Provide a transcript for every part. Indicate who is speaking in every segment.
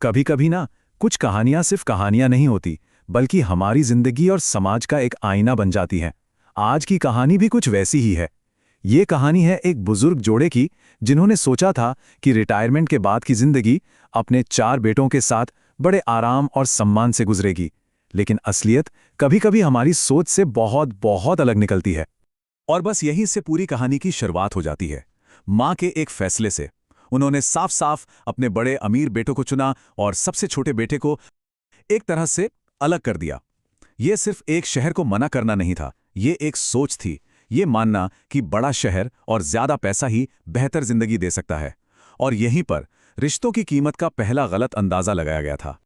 Speaker 1: कभी कभी ना, कुछ कहानियां सिर्फ कहानियां नहीं होती, बल्कि हमारी जिंदगी और समाज का एक आईना बन जाती हैं। आज की कहानी भी कुछ वैसी ही है। ये कहानी है एक बुजुर्ग जोड़े की, जिन्होंने सोचा था कि रिटायरमेंट के बाद की जिंदगी अपने 4 बेटों के साथ बड़े आराम और सम्मान से गुजरेगी। लेकिन असलियत कभी कभी हमारी सोच से बहुत बहुत अलग निकलती है। और बस यहीं से पूरी कहानी की शुरुआत हो जाती है, माँ के एक फैसले से। उन्होंने साफ साफ अपने बड़े अमीर बेटों को चुना और सबसे छोटे बेटे को एक तरह से अलग कर दिया। ये सिर्फ एक शहर को मना करना नहीं था, ये एक सोच थी। ये मानना कि बड़ा शहर और ज्यादा पैसा ही बेहतर जिंदगी दे सकता है। और यहीं पर रिश्तों की कीमत का पहला गलत अंदाजा लगाया गया था।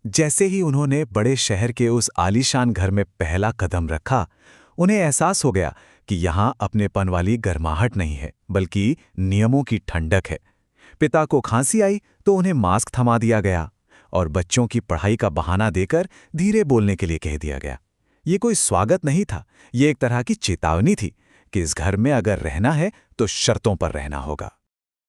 Speaker 1: जैसे ही उन्होंने बड़े शहर के उस आलीशान घर में पहला कदम रखा, उन्हें एहसास हो गया कि यहां अपनेपन वाली गर्माहट नहीं है, बल्कि नियमों की ठंडक है। पिता को खांसी आई तो उन्हें मास्क थमा दिया गया और बच्चों की पढ़ाई का बहाना देकर धीरे बोलने के लिए कह दिया गया। ये कोई स्वागत नहीं था, ये एक तरह की चेतावनी थी कि इस घर में अगर रहना है तो शर्तों पर रहना होगा।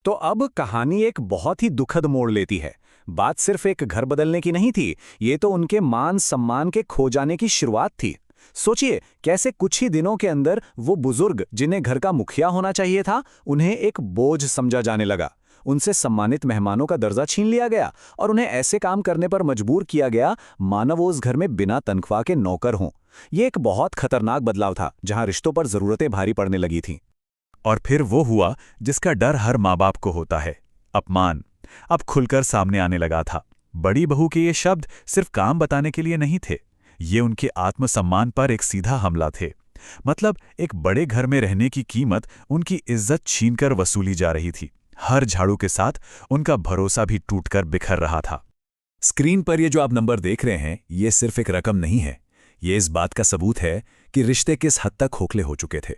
Speaker 2: तो अब कहानी एक बहुत ही दुखद मोड़ लेती है। बात सिर्फ एक घर बदलने की नहीं थी, ये तो उनके मान सम्मान के खो जाने की शुरुआत थी। सोचिए कैसे कुछ ही दिनों के अंदर वो बुजुर्ग जिन्हें घर का मुखिया होना चाहिए था, उन्हें एक बोझ समझा जाने लगा। उनसे सम्मानित मेहमानों का दर्जा छीन लिया गया और उन्हें ऐसे काम करने पर मजबूर किया गया मानो वो उस घर में बिना तनख्वाह के नौकर हों। ये एक बहुत खतरनाक बदलाव था, जहां रिश्तों पर जरूरतें भारी पड़ने लगी थीं।
Speaker 1: और फिर वो हुआ जिसका डर हर माँ बाप को होता है, अपमान। अब खुलकर सामने आने लगा था। बड़ी बहू के ये शब्द सिर्फ काम बताने के लिए नहीं थे, ये उनके आत्मसम्मान पर एक सीधा हमला थे। मतलब एक बड़े घर में रहने की कीमत उनकी इज्जत छीनकर वसूली जा रही थी। हर झाड़ू के साथ उनका भरोसा भी टूटकर बिखर रहा था। स्क्रीन पर ये जो आप नंबर देख रहे हैं, ये सिर्फ एक रकम नहीं है, ये इस बात का सबूत है कि रिश्ते किस हद तक खोखले हो चुके थे।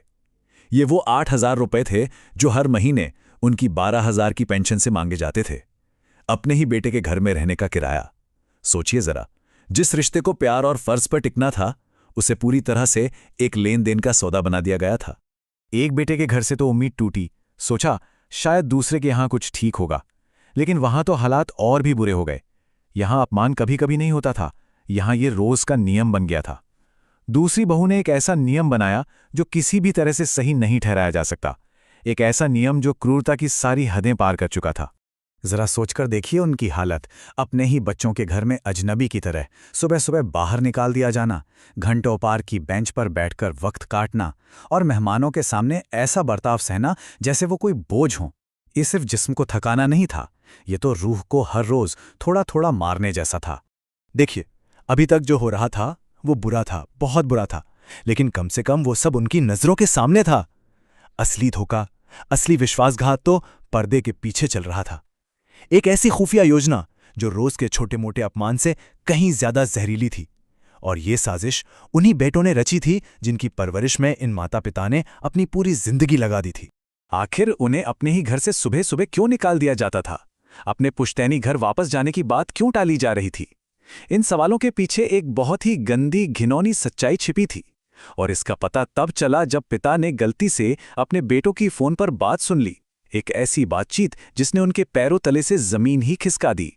Speaker 1: ये वो 8,000 रुपए थे जो हर महीने उनकी 12,000 की पेंशन से मांगे जाते थे। अपने ही बेटे के घर में रहने का किराया। सोचिए जरा, जिस रिश्ते को प्यार और फर्ज पर टिकना था, उसे पूरी तरह से एक लेन देन का सौदा बना दिया गया था। एक बेटे के घर से तो उम्मीद टूटी, सोचा शायद दूसरे के यहां कुछ ठीक होगा, लेकिन वहां तो हालात और भी बुरे हो गए। यहां अपमान कभी कभी नहीं होता था, यहां ये रोज का नियम बन गया था। दूसरी बहू ने एक ऐसा नियम बनाया जो किसी भी तरह से सही नहीं ठहराया जा सकता। एक ऐसा नियम जो क्रूरता की सारी हदें पार कर चुका था। जरा सोचकर देखिए उनकी हालत। अपने ही बच्चों के घर में अजनबी की तरह सुबह सुबह बाहर निकाल दिया जाना, घंटों पार की बेंच पर बैठकर वक्त काटना और मेहमानों के सामने ऐसा बर्ताव सहना जैसे वो कोई बोझ हो। ये सिर्फ जिस्म को थकाना नहीं था, ये तो रूह को हर रोज थोड़ा थोड़ा मारने जैसा था। देखिए, अभी तक जो हो रहा था वो बुरा था, बहुत बुरा था, लेकिन कम से कम वो सब उनकी नजरों के सामने था। असली धोखा, असली विश्वासघात तो पर्दे के पीछे चल रहा था। एक ऐसी खुफिया योजना जो रोज के छोटे मोटे अपमान से कहीं ज्यादा जहरीली थी। और ये साजिश उन्हीं बेटों ने रची थी जिनकी परवरिश में इन माता पिता ने अपनी पूरी जिंदगी लगा दी थी।
Speaker 2: आखिर उन्हें अपने ही घर से सुबह सुबह क्यों निकाल दिया जाता था? अपने पुश्तैनी घर वापस जाने की बात क्यों टाली जा रही थी? इन सवालों के पीछे एक बहुत ही गंदी घिनौनी सच्चाई छिपी थी। और इसका पता तब चला जब पिता ने गलती से अपने बेटों की फोन पर बात सुन ली। एक ऐसी बातचीत जिसने उनके पैरों तले से जमीन ही खिसका दी।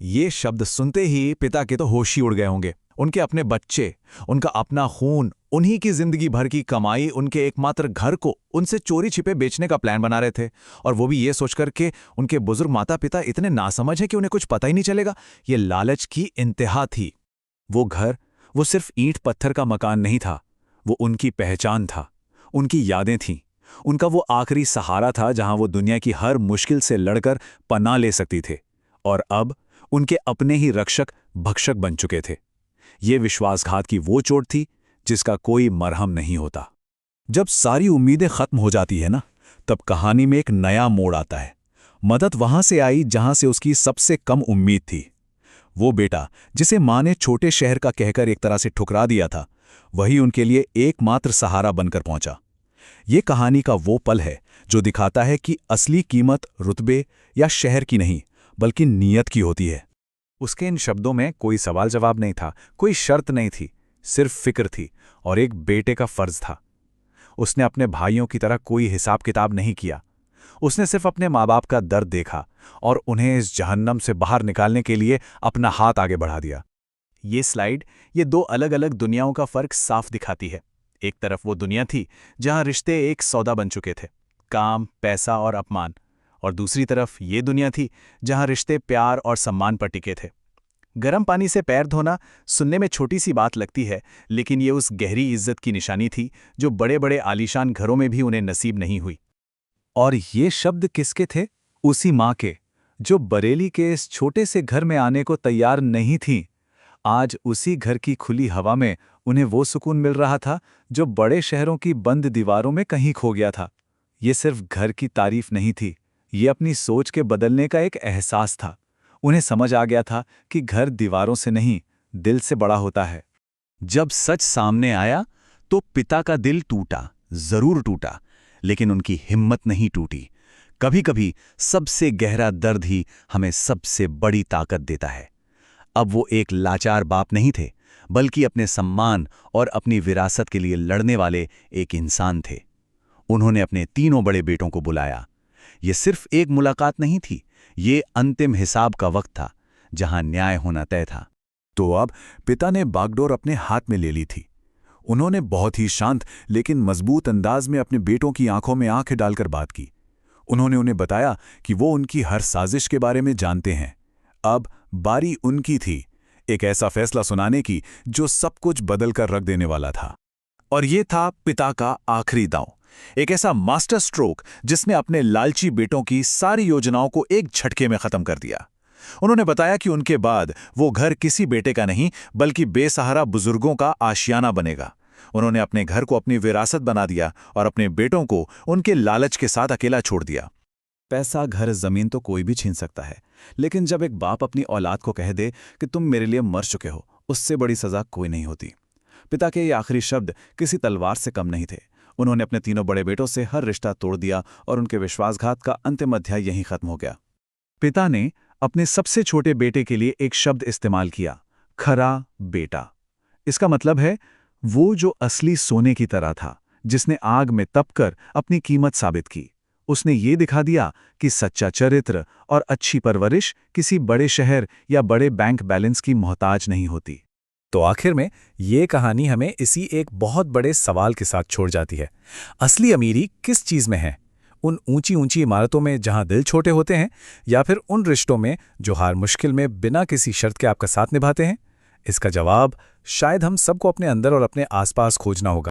Speaker 2: ये शब्द सुनते ही पिता के तो होश ही उड़ गए होंगे। उनके अपने बच्चे, उनका अपना खून, उन्हीं की जिंदगी भर की कमाई उनके एकमात्र घर को उनसे चोरी छिपे बेचने का प्लान बना रहे थे। और वो भी ये सोचकर के उनके बुजुर्ग माता पिता इतने नासमझ हैं कि उन्हें कुछ पता ही नहीं चलेगा। ये लालच की इंतहा थी। वो घर, वो सिर्फ ईंट पत्थर का मकान नहीं था, वो उनकी पहचान था, उनकी यादें थीं, उनका वो आखिरी सहारा था जहां वो दुनिया की हर मुश्किल से लड़कर पनाह ले सकती थे। और अब उनके अपने ही रक्षक भक्षक बन चुके थे। ये विश्वासघात की वो चोट थी जिसका कोई मरहम नहीं होता। जब सारी उम्मीदें खत्म हो जाती है ना, तब कहानी में एक नया मोड़ आता है। मदद वहां से आई जहां से उसकी सबसे कम उम्मीद थी। वो बेटा जिसे मां ने छोटे शहर का कहकर एक तरह से ठुकरा दिया था, वही उनके लिए एकमात्र सहारा बनकर पहुंचा। ये कहानी का वो पल है जो दिखाता है कि असली कीमत रुतबे या शहर की नहीं, बल्कि नीयत की होती है। उसके इन शब्दों में कोई सवाल जवाब नहीं था, कोई शर्त नहीं थी, सिर्फ फिक्र थी और एक बेटे का फर्ज था। उसने अपने भाइयों की तरह कोई हिसाब किताब नहीं किया। उसने सिर्फ अपने माँ बाप का दर्द देखा और उन्हें इस जहन्नम से बाहर निकालने के लिए अपना हाथ आगे बढ़ा दिया। ये स्लाइड ये दो अलग अलग दुनियाओं का फर्क साफ दिखाती है। एक तरफ वो दुनिया थी जहां रिश्ते एक सौदा बन चुके थे, काम, पैसा और अपमान, और दूसरी तरफ ये दुनिया थी जहां रिश्ते प्यार और सम्मान पर टिके थे। गर्म पानी से पैर धोना सुनने में छोटी सी बात लगती है, लेकिन ये उस गहरी इज्जत की निशानी थी जो बड़े बड़े आलीशान घरों में भी उन्हें नसीब नहीं हुई। और ये शब्द किसके थे? उसी माँ के, जो बरेली के इस छोटे से घर में आने को तैयार नहीं थी। आज उसी घर की खुली हवा में उन्हें वो सुकून मिल रहा था जो बड़े शहरों की बंद दीवारों में कहीं खो गया था। ये सिर्फ घर की तारीफ नहीं थी, ये अपनी सोच के बदलने का एक एहसास था। उन्हें समझ आ गया था कि घर दीवारों से नहीं, दिल से बड़ा होता है।
Speaker 1: जब सच सामने आया तो पिता का दिल टूटा, जरूर टूटा, लेकिन उनकी हिम्मत नहीं टूटी। कभी-कभी सबसे गहरा दर्द ही हमें सबसे बड़ी ताकत देता है। अब वो एक लाचार बाप नहीं थे, बल्कि अपने सम्मान और अपनी विरासत के लिए लड़ने वाले एक इंसान थे। उन्होंने अपने तीनों बड़े बेटों को बुलाया। ये सिर्फ एक मुलाकात नहीं थी, ये अंतिम हिसाब का वक्त था, जहां न्याय होना तय था।
Speaker 2: तो अब पिता ने बागडोर अपने हाथ में ले ली थी। उन्होंने बहुत ही शांत लेकिन मजबूत अंदाज में अपने बेटों की आंखों में आंखें डालकर बात की। उन्होंने उन्हें बताया कि वो उनकी हर साजिश के बारे में जानते हैं। अब बारी उनकी थी, एक ऐसा फैसला सुनाने की जो सब कुछ बदल कर रख देने वाला था। और ये था पिता का आखिरी दांव, एक ऐसा मास्टर स्ट्रोक जिसने अपने लालची बेटों की सारी योजनाओं को एक झटके में खत्म कर दिया। उन्होंने बताया कि उनके बाद वो घर किसी बेटे का नहीं, बल्कि बेसहारा बुजुर्गों का आशियाना बनेगा। उन्होंने अपने घर को अपनी विरासत बना दिया और अपने बेटों को उनके लालच के साथ अकेला छोड़ दिया। पैसा, घर, जमीन तो कोई भी छीन सकता है, लेकिन जब एक बाप अपनी औलाद को कह दे कि तुम मेरे लिए मर चुके हो, उससे बड़ी सजा कोई नहीं होती। पिता के ये आखिरी शब्द किसी तलवार से कम नहीं थे। उन्होंने अपने तीनों बड़े बेटों से हर रिश्ता तोड़ दिया और उनके विश्वासघात का अंतिम अध्याय यहीं खत्म हो गया। पिता ने अपने सबसे छोटे बेटे के लिए एक शब्द इस्तेमाल किया, खरा बेटा। इसका मतलब है वो जो असली सोने की तरह था, जिसने आग में तपकर अपनी कीमत साबित की। उसने ये दिखा दिया कि सच्चा चरित्र और अच्छी परवरिश किसी बड़े शहर या बड़े बैंक बैलेंस की मोहताज नहीं होती।
Speaker 3: तो आखिर में ये कहानी हमें इसी एक बहुत बड़े सवाल के साथ छोड़ जाती है। असली अमीरी किस चीज़ में है? उन ऊंची ऊंची इमारतों में जहां दिल छोटे होते हैं, या फिर उन रिश्तों में जो हर मुश्किल में बिना किसी शर्त के आपका साथ निभाते हैं? इसका जवाब शायद हम सबको अपने अंदर और अपने आसपास खोजना होगा।